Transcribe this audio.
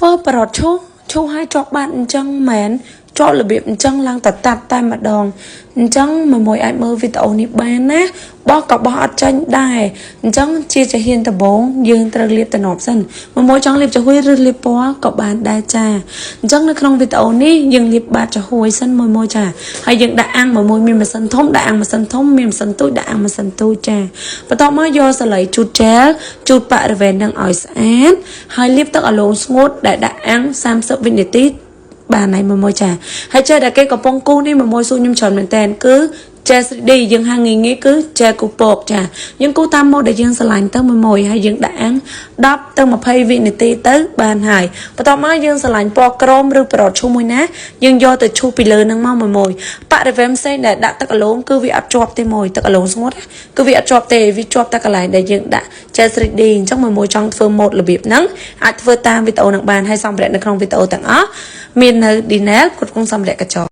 ធ្វើប្រត់ឈូឲ្យជាប់បាត់អញ្ចឹងមែនជាប់របៀបអញ្ចឹងឡើងតែតាត់តែម្ដងអញ្ចឹងមួយអាចមើលវីដេអូនេះបានណាបោះក៏បោះអត់ចាញ់ដែរអញ្ចឹងជាហ៊ានដំបងយើងត្រូវលាបតំណប់សិនមួយចង់លាបចាហួយឬលាបពណ៌ក៏បានដែរចាអញ្ចឹងនៅក្នុងវីដេអូនេះយើងលាបបាតចាហួយសិនមួយចាហើយយើងដាក់អាំងមួយមានម៉ាស៊ីនធំដាក់អាំងម៉ាស៊ីនធំមានម៉ាស៊ីនទូចដាក់អាំងម៉ាស៊ីនទូចចាបន្ទាប់មកយកសរសៃជូតជែលជូតបរិវេណនឹងឲ្យស្អាតហើយលាបទឹកឲ្យឡូងស្ងួតដែលដាក់អាំង30វិនាទីបានហើយមួយចាហើយចេះតែគេកំពុងគូនេះមួយសួរខ្ញុំច្រើនមែនតើគឺចែ 3D យើងហាងាយងាយគឺចែគូពកចាយើងគូតាមម៉ូដដែលយើងឆ្លាញ់ទៅមួយហើយយើងដាក់អាំង10ទៅ20វិនាទីទៅបានហើយបន្ទាប់មកយើងឆ្លាញ់ពណ៌ក្រមឬប្រត់ឈូសមួយណាយើងយកទៅឈូសពីលើនឹងមកមួយបរិវេណផ្សេងដែលដាក់ទឹកអឡូងគឺវាអត់ជាប់ទេមួយទឹកអឡូងស្ងួតគឺវាអត់ជាប់ទេវាជាប់តែកន្លែងដែលយើងដាក់ចែ 3D អញ្ចឹងមួយចង់ធ្វើម៉ូដរបៀបហ្នឹងអាចធ្វើតាមវីដេអូនឹងបានហើយសម្ភារៈនៅក្នុងវីដេអូទាំងអស់មាននៅ Dinel គ្រប់គ្រងសម្ភារៈកញ្ចក់